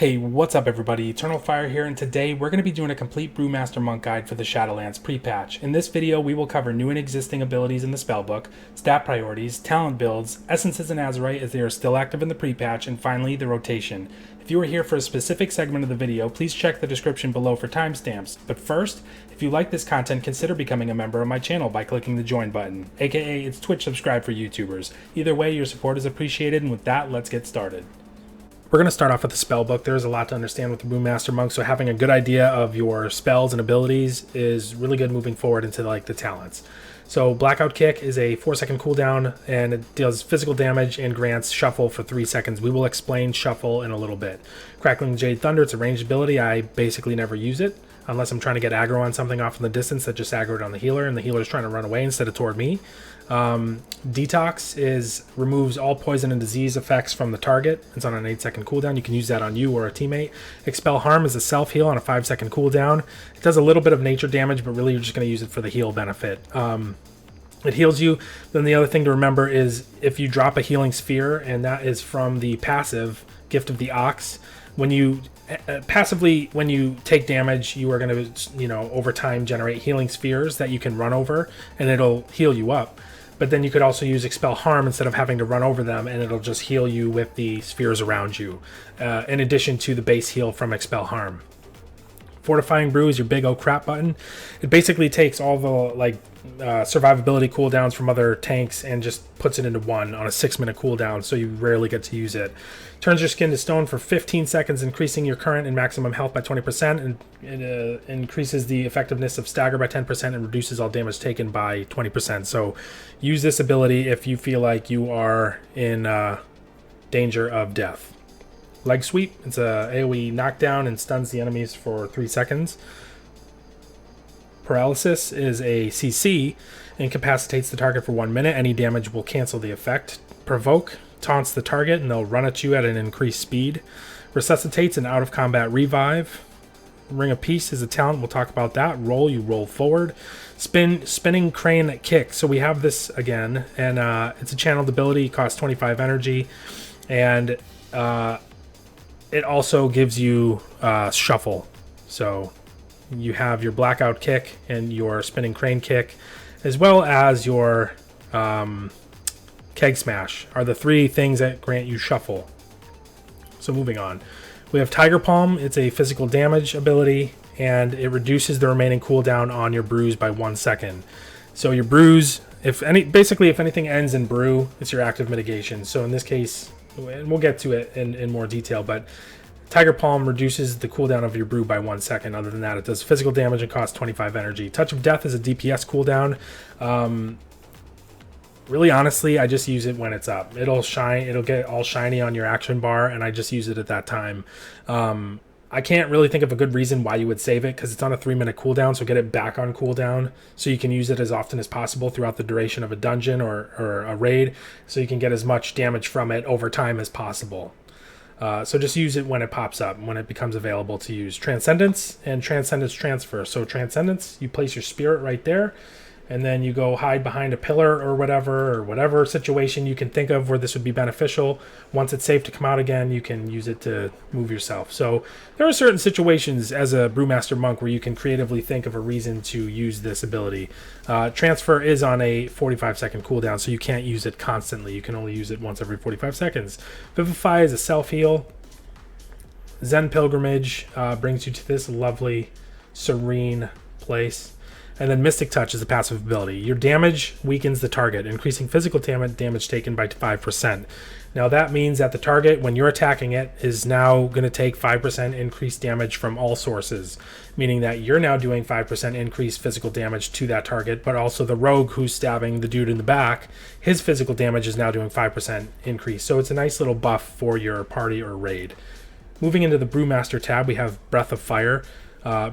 Hey, what's up everybody? Eternal Fire here, and today we're going to be doing a complete Brewmaster Monk guide for the Shadowlands pre-patch. In this video, we will cover new and existing abilities in the Spellbook, stat priorities, talent builds, Essences and Azerite as they are still active in the pre-patch, and finally, the rotation. If you are here for a specific segment of the video, please check the description below for timestamps. But first, if you like this content, consider becoming a member of my channel by clicking the join button, aka it's Twitch subscribe for YouTubers. Either way, your support is appreciated, and with that, let's get started. We're going to start off with the Spellbook. There's a lot to understand with the Brewmaster Monk, so having a good idea of your spells and abilities is really good moving forward into the talents. So Blackout Kick is a 4-second cooldown, and it deals physical damage and grants Shuffle for 3 seconds. We will explain Shuffle in a little bit. Crackling Jade Thunder, it's a ranged ability. I basically never use it, unless I'm trying to get aggro on something off in the distance that just aggroed on the healer, and the healer's trying to run away instead of toward me. Detox removes all poison and disease effects from the target. It's on an 8-second cooldown. You can use that on you or a teammate. Expel Harm is a self-heal on a 5-second cooldown. It does a little bit of nature damage, but really you're just going to use it for the heal benefit. It heals you. Then the other thing to remember is if you drop a healing sphere, and that is from the passive Gift of the Ox, when you passively, when you take damage, you are going to, over time generate healing spheres that you can run over, and it'll heal you up. But then you could also use Expel Harm instead of having to run over them, and it'll just heal you with the spheres around you, in addition to the base heal from Expel Harm. Fortifying Brew is your big oh crap button. It basically takes all the survivability cooldowns from other tanks and just puts it into one on a 6-minute cooldown, so you rarely get to use it. Turns your skin to stone for 15 seconds, increasing your current and maximum health by 20%, and it increases the effectiveness of Stagger by 10% and reduces all damage taken by 20%. So use this ability if you feel like you are in danger of death. Leg Sweep, it's a AoE knockdown and stuns the enemies for 3 seconds. Paralysis is a CC, incapacitates the target for 1 minute. Any damage will cancel the effect. Provoke taunts the target and they'll run at you at an increased speed. Resuscitates an out-of-combat revive. Ring of Peace is a talent, we'll talk about that. Roll, you roll forward. Spinning Crane Kick, so we have this again, and it's a channeled ability, costs 25 energy, and it also gives you Shuffle. So you have your Blackout Kick and your Spinning Crane Kick, as well as your Keg Smash are the 3 things that grant you Shuffle. So moving on. We have Tiger Palm. It's a physical damage ability, and it reduces the remaining cooldown on your brews by 1 second. So your brews, if anything ends in brew, it's your active mitigation. So in this case, and we'll get to it in more detail, but Tiger Palm reduces the cooldown of your brew by 1 second. Other than that, it does physical damage and costs 25 energy. Touch of Death is a DPS cooldown. Really, honestly, I just use it when it's up. It'll get all shiny on your action bar, and I just use it at that time. I can't really think of a good reason why you would save it, because it's on a 3-minute cooldown, so get it back on cooldown so you can use it as often as possible throughout the duration of a dungeon or a raid, so you can get as much damage from it over time as possible. So just use it when it pops up, when it becomes available to use. Transcendence and Transcendence Transfer. So Transcendence, you place your spirit right there, and then you go hide behind a pillar or whatever situation you can think of where this would be beneficial. Once it's safe to come out again, you can use it to move yourself. So there are certain situations as a Brewmaster Monk where you can creatively think of a reason to use this ability. Transfer is on a 45-second cooldown, so you can't use it constantly. You can only use it once every 45 seconds. Vivify is a self-heal. Zen Pilgrimage brings you to this lovely, serene place. And then Mystic Touch is a passive ability. Your damage weakens the target, increasing physical damage taken by 5%. Now that means that the target, when you're attacking it, is now going to take 5% increased damage from all sources, meaning that you're now doing 5% increased physical damage to that target, but also the rogue who's stabbing the dude in the back, his physical damage is now doing 5% increase. So it's a nice little buff for your party or raid. Moving into the Brewmaster tab, we have Breath of Fire.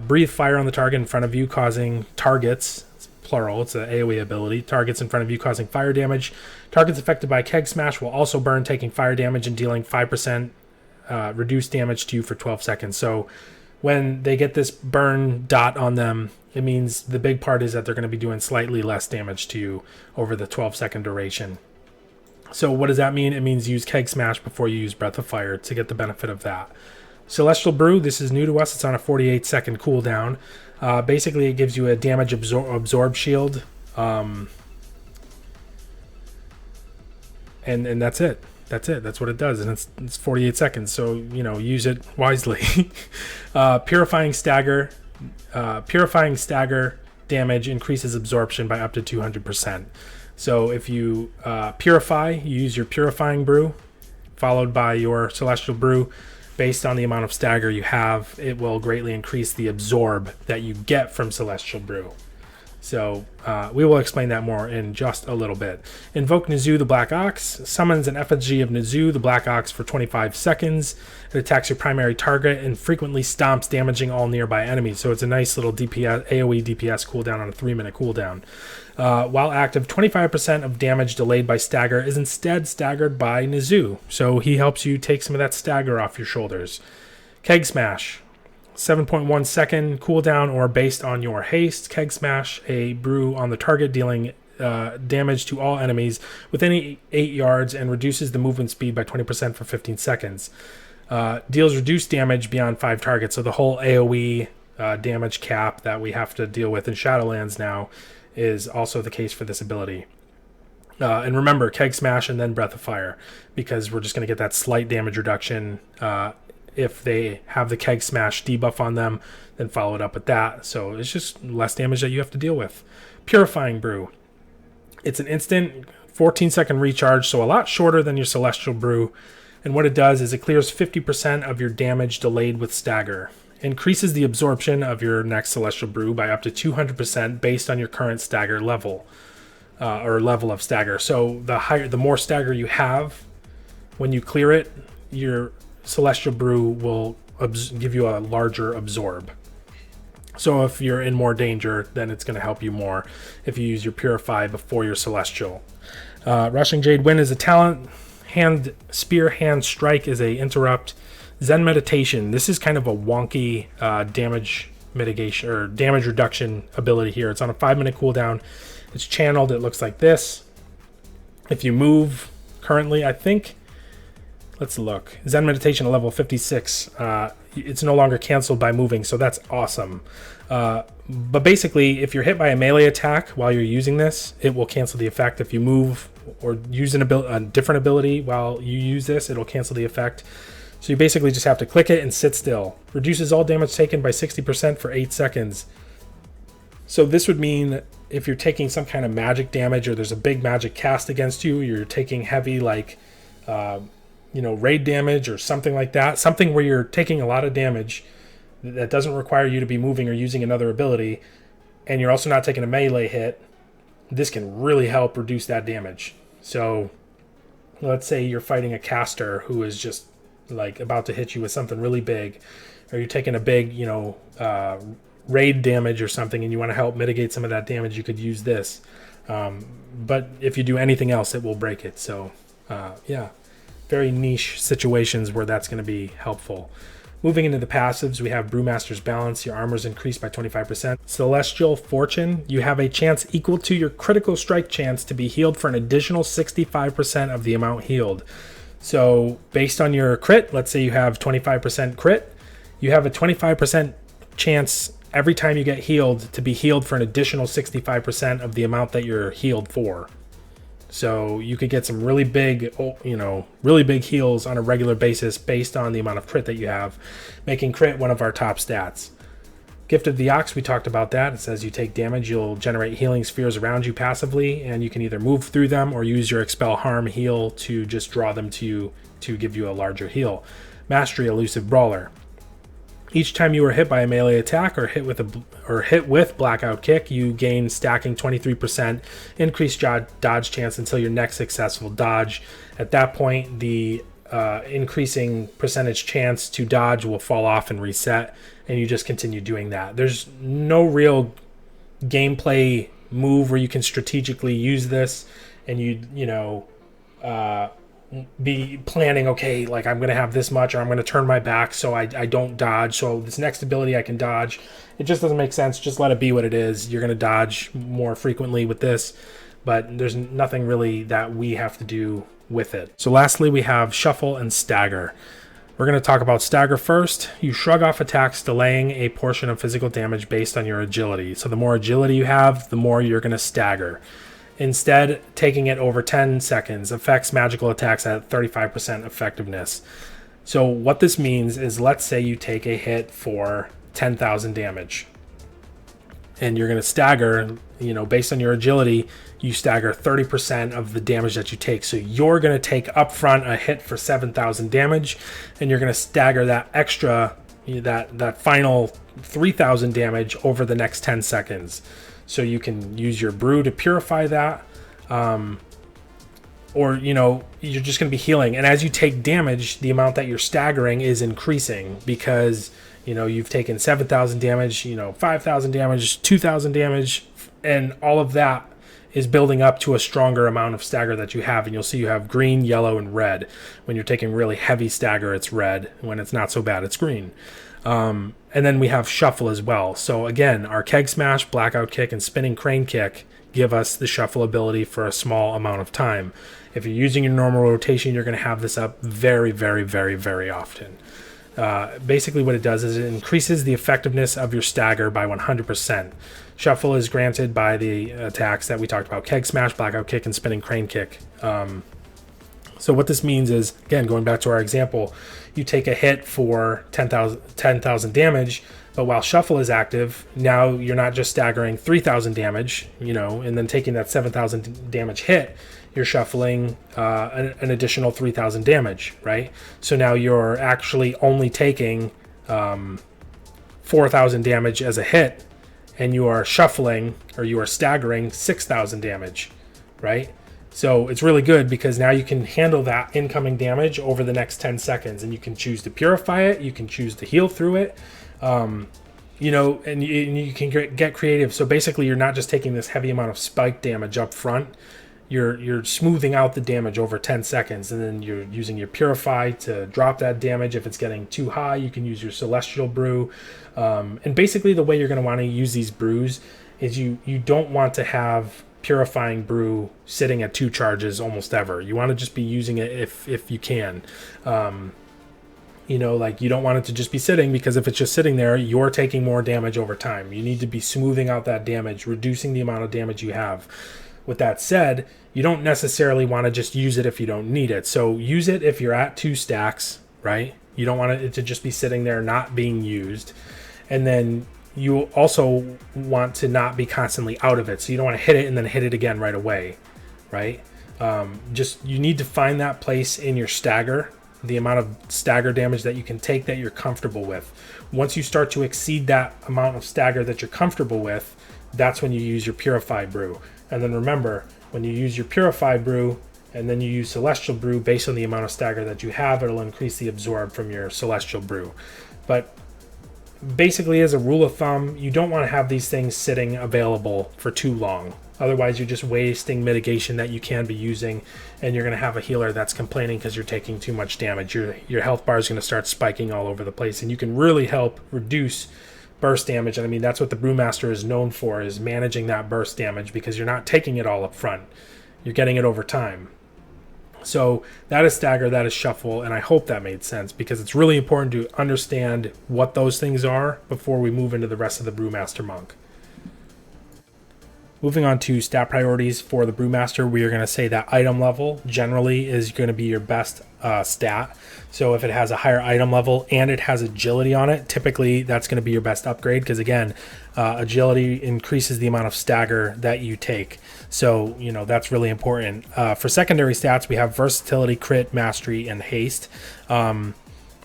Breathe fire on the target in front of you, causing targets, it's plural, it's an AoE ability, targets in front of you causing fire damage. Targets affected by Keg Smash will also burn, taking fire damage and dealing 5% reduced damage to you for 12 seconds. So when they get this burn dot on them, it means the big part is that they're going to be doing slightly less damage to you over the 12-second duration. So what does that mean? It means use Keg Smash before you use Breath of Fire to get the benefit of that. Celestial Brew, this is new to us. It's on a 48-second cooldown. Basically, it gives you a damage absorb shield. And that's it. That's what it does. And it's 48 seconds. So, use it wisely. Purifying Stagger. Purifying Stagger damage increases absorption by up to 200%. So if you purify, you use your Purifying Brew, followed by your Celestial Brew. Based on the amount of stagger you have, it will greatly increase the absorb that you get from Celestial Brew. So we will explain that more in just a little bit. Invoke Nizu the Black Ox. Summons an effigy of Nizu the Black Ox for 25 seconds. It attacks your primary target and frequently stomps, damaging all nearby enemies. So it's a nice little AoE DPS cooldown on a 3-minute cooldown. While active, 25% of damage delayed by Stagger is instead staggered by Nizu. So he helps you take some of that stagger off your shoulders. Keg Smash. 7.1 second cooldown or based on your haste. Keg Smash, a brew on the target, dealing damage to all enemies within 8 yards and reduces the movement speed by 20% for 15 seconds. Deals reduced damage beyond 5 targets. So the whole AoE damage cap that we have to deal with in Shadowlands now is also the case for this ability. And remember, Keg Smash and then Breath of Fire, because we're just going to get that slight damage reduction if they have the Keg Smash debuff on them, then follow it up with that. So it's just less damage that you have to deal with. Purifying Brew. It's an instant 14-second recharge, so a lot shorter than your Celestial Brew. And what it does is it clears 50% of your damage delayed with Stagger. Increases the absorption of your next Celestial Brew by up to 200% based on your current Stagger level, or level of Stagger. So the more Stagger you have, when you clear it, your Celestial Brew will give you a larger absorb. So if you're in more danger, then it's going to help you more if you use your Purify before your Celestial. Rushing Jade Wind is a talent. Spear Hand Strike is a interrupt. Zen Meditation. This is kind of a wonky damage mitigation or damage reduction ability here. It's on a 5-minute cooldown. It's channeled. It looks like this. If you move currently, I think, let's look. Zen Meditation at level 56. It's no longer canceled by moving, so that's awesome. But basically, if you're hit by a melee attack while you're using this, it will cancel the effect. If you move or use a different ability while you use this, it'll cancel the effect. So you basically just have to click it and sit still. Reduces all damage taken by 60% for 8 seconds. So this would mean if you're taking some kind of magic damage or there's a big magic cast against you, you're taking heavy raid damage or something like that, something where you're taking a lot of damage that doesn't require you to be moving or using another ability, and you're also not taking a melee hit, this can really help reduce that damage. So let's say you're fighting a caster who is just about to hit you with something really big, or you're taking a big raid damage or something and you want to help mitigate some of that damage, you could use this. But if you do anything else, it will break it. So very niche situations where that's going to be helpful. Moving into the passives, we have Brewmaster's Balance. Your armor is increased by 25%. Celestial Fortune. You have a chance equal to your critical strike chance to be healed for an additional 65% of the amount healed. So based on your crit, let's say you have 25% crit, you have a 25% chance every time you get healed to be healed for an additional 65% of the amount that you're healed for. So you could get some really big heals on a regular basis based on the amount of crit that you have, making crit one of our top stats. Gift of the Ox, we talked about that. It says you take damage, you'll generate healing spheres around you passively, and you can either move through them or use your Expel Harm heal to just draw them to you to give you a larger heal. Mastery Elusive Brawler. Each time you are hit by a melee attack or hit with Blackout Kick, you gain stacking 23% increased dodge chance until your next successful dodge. At that point, the increasing percentage chance to dodge will fall off and reset, and you just continue doing that. There's no real gameplay move where you can strategically use this and be planning, okay, I'm going to have this much, or I'm going to turn my back so I don't dodge, so this next ability I can dodge. It just doesn't make sense. Just let it be what it is. You're going to dodge more frequently with this, but there's nothing really that we have to do with it. So lastly, we have Shuffle and Stagger. We're going to talk about Stagger first. You shrug off attacks, delaying a portion of physical damage based on your agility. So the more agility you have, the more you're going to stagger. Instead, taking it over 10 seconds affects magical attacks at 35% effectiveness. So what this means is, let's say you take a hit for 10,000 damage. And you're going to stagger, based on your agility, you stagger 30% of the damage that you take. So you're going to take upfront a hit for 7,000 damage, and you're going to stagger that extra, that final 3,000 damage over the next 10 seconds. So you can use your brew to purify that, or, you're just going to be healing. And as you take damage, the amount that you're staggering is increasing because you've taken 7,000 damage, 5,000 damage, 2,000 damage, and all of that is building up to a stronger amount of stagger that you have. And you'll see you have green, yellow, and red. When you're taking really heavy stagger, it's red. When it's not so bad, it's green. And then we have shuffle as well. So again, our keg smash, blackout kick, and spinning crane kick give us the shuffle ability for a small amount of time. If you're using your normal rotation, you're going to have this up very, very, very, very often. Basically what it does is it increases the effectiveness of your stagger by 100%. Shuffle is granted by the attacks that we talked about: keg smash, blackout kick, and spinning crane kick. So what this means is, again, going back to our example, you take a hit for 10,000 damage, but while shuffle is active, now you're not just staggering 3,000 damage, and then taking that 7,000 damage hit, you're shuffling an additional 3,000 damage, right? So now you're actually only taking 4,000 damage as a hit, and you are shuffling, or you are staggering 6,000 damage, right? So it's really good because now you can handle that incoming damage over the next 10 seconds, and you can choose to purify it, you can choose to heal through it, and you can get creative. So basically you're not just taking this heavy amount of spike damage up front, you're smoothing out the damage over 10 seconds, and then you're using your purify to drop that damage. If it's getting too high, you can use your celestial brew. And basically the way you're going to want to use these brews is you don't want to have purifying brew sitting at 2 charges almost ever. You want to just be using it if you can. You don't want it to just be sitting, because if it's just sitting there, you're taking more damage over time. You need to be smoothing out that damage, reducing the amount of damage you have. With that said, you don't necessarily want to just use it if you don't need it. So use it if you're at 2 stacks, right? You don't want it to just be sitting there not being used. And then you also want to not be constantly out of it. So you don't want to hit it and then hit it again right away, right? You need to find that place in your stagger, the amount of stagger damage that you can take that you're comfortable with. Once you start to exceed that amount of stagger that you're comfortable with, that's when you use your purified brew. And then remember, when you use your purified brew and then you use celestial brew, based on the amount of stagger that you have, it'll increase the absorb from your celestial brew. But basically, as a rule of thumb, you don't want to have these things sitting available for too long. Otherwise, you're just wasting mitigation that you can be using, and you're going to have a healer that's complaining because you're taking too much damage. Your health bar is going to start spiking all over the place, and you can really help reduce burst damage. And I mean, that's what the Brewmaster is known for, is managing that burst damage, because you're not taking it all up front. You're getting it over time. So that is stagger, that is shuffle, and I hope that made sense, because it's really important to understand what those things are before we move into the rest of the Brewmaster Monk. Moving on to stat priorities for the Brewmaster, we are going to say that item level generally is going to be your best stat. So if it has a higher item level and it has agility on it, typically that's going to be your best upgrade, because again, agility increases the amount of stagger that you take. So, that's really important. For secondary stats, we have versatility, crit, mastery, and haste.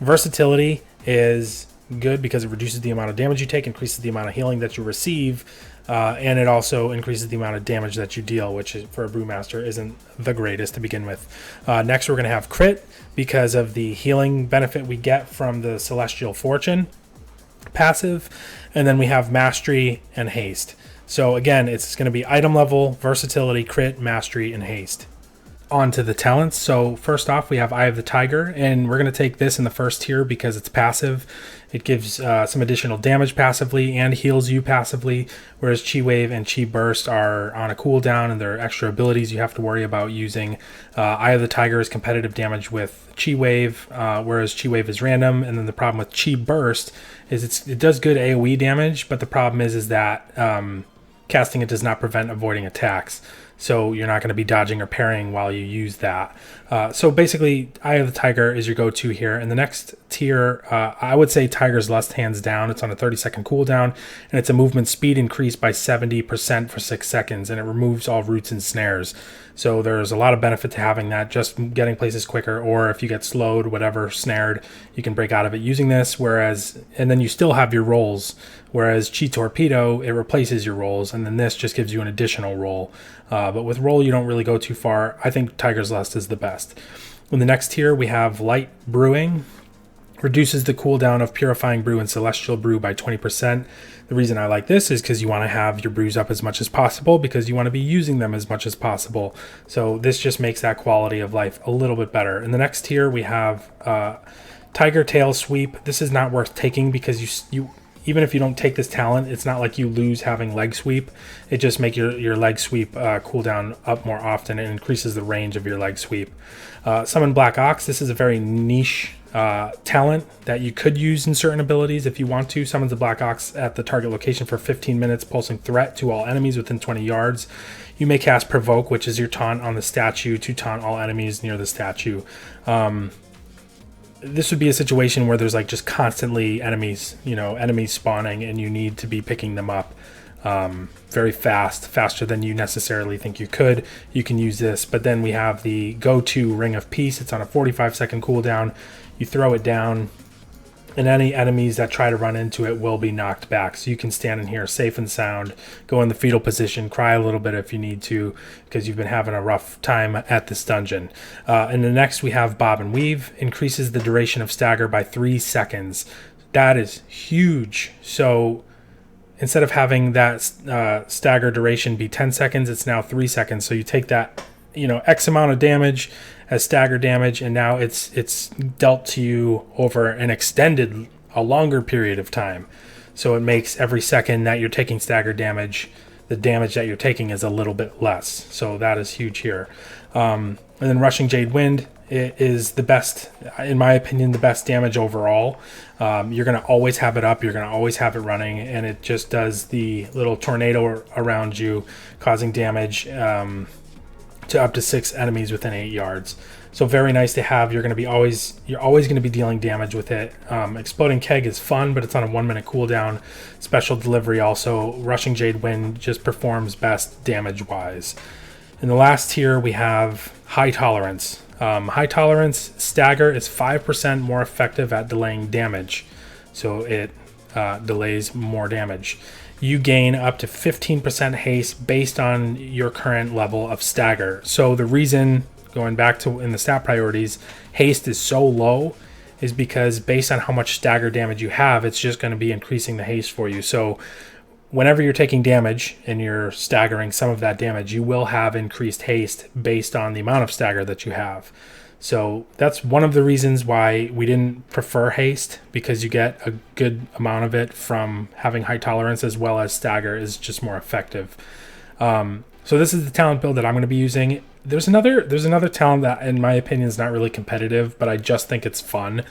Versatility is good because it reduces the amount of damage you take, increases the amount of healing that you receive, and it also increases the amount of damage that you deal, which is, for a Brewmaster, isn't the greatest to begin with. Next, we're going to have crit because of the healing benefit we get from the Celestial Fortune passive, and then we have mastery and haste. So again, it's going to be item level, versatility, crit, mastery, and haste. onto the talents. So first off, we have Eye of the Tiger, and we're going to take this in the first tier because it's passive. It gives some additional damage passively and heals you passively, whereas Chi Wave and Chi Burst are on a cooldown and they're extra abilities you have to worry about using. Eye of the Tiger is competitive damage with Chi Wave, whereas Chi Wave is random. And then the problem with Chi Burst is it does good AoE damage, but the problem is that casting it does not prevent avoiding attacks. So you're not going to be dodging or parrying while you use that. So basically, Eye of the Tiger is your go-to here. And the next tier, I would say Tiger's Lust, hands down. It's on a 30-second cooldown, and it's a movement speed increase by 70% for 6 seconds, and it removes all roots and snares. So there's a lot of benefit to having that, just getting places quicker, or if you get slowed, whatever, snared, you can break out of it using this. And then you still have your rolls, whereas Chi Torpedo, it replaces your rolls, and then this just gives you an additional roll. But with roll, you don't really go too far. I think Tiger's Lust is the best. In the next tier, we have Light Brewing. Reduces the cooldown of Purifying Brew and Celestial Brew by 20%. The reason I like this is because you want to have your brews up as much as possible because you want to be using them as much as possible. So this just makes that quality of life a little bit better. In the next tier, we have Tiger Tail Sweep. This is not worth taking because you even if you don't take this talent, it's not like you lose having leg sweep. It just makes your leg sweep cooldown up more often and increases the range of your leg sweep. Summon Black Ox. This is a very niche talent that you could use in certain abilities if you want to. Summons the Black Ox at the target location for 15 minutes, pulsing threat to all enemies within 20 yards. You may cast Provoke, which is your taunt on the statue, to taunt all enemies near the statue. This would be a situation where there's like just constantly enemies spawning, and you need to be picking them up very faster than you necessarily think you could. You can use this, but then we have the go-to Ring of Peace. It's on a 45-second cooldown. You throw it down, and any enemies that try to run into it will be knocked back. So you can stand in here safe and sound, go in the fetal position, cry a little bit if you need to, because you've been having a rough time at this dungeon. And the next we have Bob and Weave. Increases the duration of Stagger by 3 seconds. That is huge. So instead of having that Stagger duration be 10 seconds, it's now 3 seconds. So you take that, X amount of damage as stagger damage, and now it's dealt to you over a longer period of time. So it makes every second that you're taking stagger damage, the damage that you're taking is a little bit less. So that is huge here. And then Rushing Jade Wind, it is the best, in my opinion, the best damage overall. You're going to always have it up. You're going to always have it running, and it just does the little tornado around you, causing damage to up to 6 enemies within 8 yards. So very nice to have. You're always going to be dealing damage with it. Exploding Keg is fun, but it's on a 1-minute cooldown. Special Delivery also. Rushing Jade Wind just performs best damage-wise. In the last tier, we have High Tolerance. High Tolerance Stagger is 5% more effective at delaying damage. So it delays more damage. You gain up to 15% haste based on your current level of Stagger. So the reason, going back to in the stat priorities, haste is so low is because based on how much Stagger damage you have, it's just going to be increasing the haste for you. So whenever you're taking damage and you're staggering some of that damage, you will have increased haste based on the amount of Stagger that you have. So that's one of the reasons why we didn't prefer haste, because you get a good amount of it from having High Tolerance, as well as Stagger is just more effective. So this is the talent build that I'm going to be using. There's another talent that, in my opinion, is not really competitive, but I just think it's fun,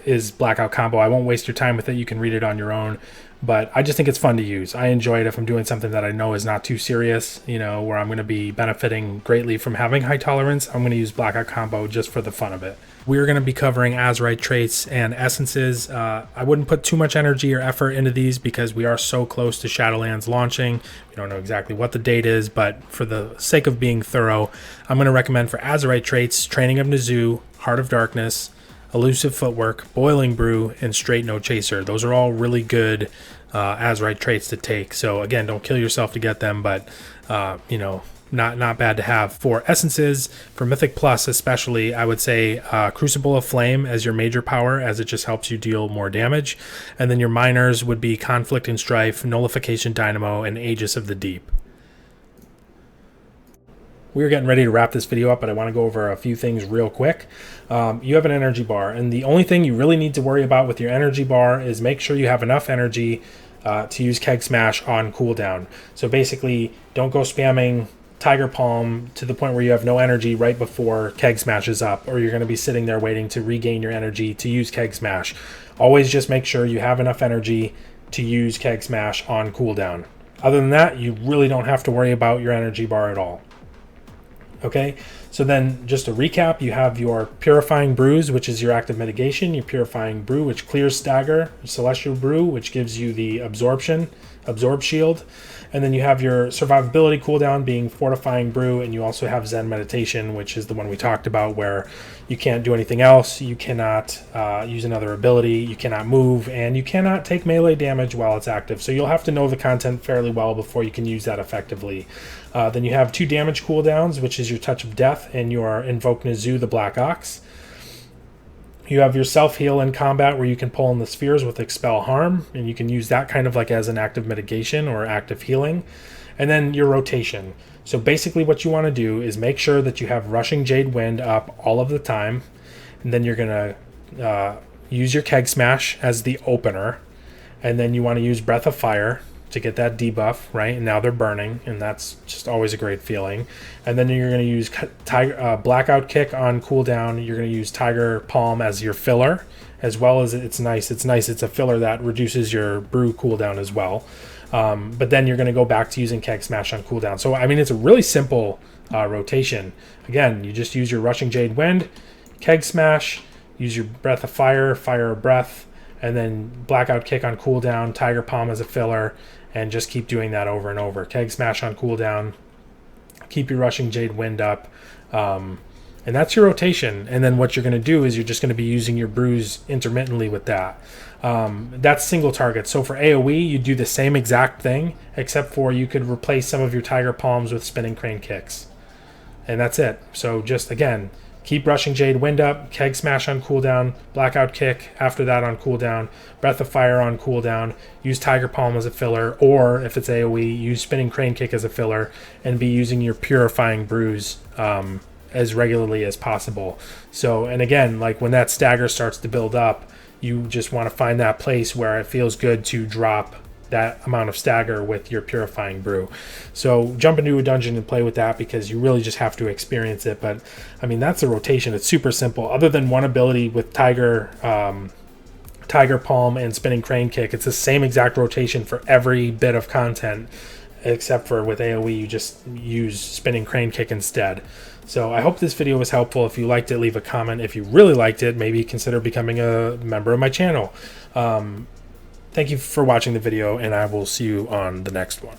is Blackout Combo. I won't waste your time with it. You can read it on your own. But I just think it's fun to use. I enjoy it if I'm doing something that I know is not too serious, where I'm going to be benefiting greatly from having High Tolerance. I'm going to use Blackout Combo just for the fun of it. We're going to be covering Azerite traits and essences. I wouldn't put too much energy or effort into these because we are so close to Shadowlands launching. We don't know exactly what the date is, but for the sake of being thorough, I'm going to recommend for Azerite traits, Training of Nizu, Heart of Darkness, Elusive Footwork, Boiling Brew, and Straight No Chaser. Those are all really good Azerite traits to take. So again, don't kill yourself to get them, but not bad to have. For essences, for Mythic Plus especially, I would say Crucible of Flame as your major power, as it just helps you deal more damage. And then your minors would be Conflict and Strife, Nullification Dynamo, and Aegis of the Deep. we're getting ready to wrap this video up, but I want to go over a few things real quick. You have an energy bar, and the only thing you really need to worry about with your energy bar is make sure you have enough energy to use Keg Smash on cooldown. So basically, don't go spamming Tiger Palm to the point where you have no energy right before Keg Smash is up, or you're going to be sitting there waiting to regain your energy to use Keg Smash. Always just make sure you have enough energy to use Keg Smash on cooldown. Other than that, you really don't have to worry about your energy bar at all. Okay, so then just to recap, you have your Purifying Brews, which is your active mitigation, your Purifying Brew, which clears Stagger, your Celestial Brew, which gives you the Absorb Shield, and then you have your Survivability cooldown being Fortifying Brew, and you also have Zen Meditation, which is the one we talked about where you can't do anything else, you cannot use another ability, you cannot move, and you cannot take melee damage while it's active. So you'll have to know the content fairly well before you can use that effectively. Then you have 2 damage cooldowns, which is your Touch of Death and your Invoke Nizu, the Black Ox. You have your self-heal in combat where you can pull in the spheres with Expel Harm, and you can use that kind of like as an active mitigation or active healing. And then your rotation. So basically what you want to do is make sure that you have Rushing Jade Wind up all of the time, and then you're going to use your Keg Smash as the opener, and then you want to use Breath of Fire to get that debuff, right? And now they're burning, and that's just always a great feeling. And then you're going to use Blackout Kick on cooldown. You're going to use Tiger Palm as your filler, as well as it's nice. It's a filler that reduces your brew cooldown as well. But then you're going to go back to using Keg Smash on cooldown. So, I mean, it's a really simple rotation. Again, you just use your Rushing Jade Wind, Keg Smash, use your Breath of Fire, Fire of Breath, and then Blackout Kick on cooldown, Tiger Palm as a filler, and just keep doing that over and over. Keg Smash on cooldown, keep your Rushing Jade Wind up, and that's your rotation. And then what you're going to do is you're just going to be using your brews intermittently with that. That's single target. So for AoE, you do the same exact thing, except for you could replace some of your Tiger Palms with Spinning Crane Kicks. And that's it. So just, again, keep Rushing Jade Wind up, Keg Smash on cooldown, Blackout Kick after that on cooldown, Breath of Fire on cooldown, use Tiger Palm as a filler, or if it's AoE, use Spinning Crane Kick as a filler, and be using your Purifying Brews as regularly as possible. So, and again, like when that stagger starts to build up, you just want to find that place where it feels good to drop that amount of stagger with your Purifying Brew. So jump into a dungeon and play with that, because you really just have to experience it. But I mean, that's a rotation. It's super simple. Other than one ability with Tiger Palm and Spinning Crane Kick, it's the same exact rotation for every bit of content, except for with AoE you just use Spinning Crane Kick instead. So I hope this video was helpful. If you liked it, leave a comment. If you really liked it, maybe consider becoming a member of my channel. Thank you for watching the video, and I will see you on the next one.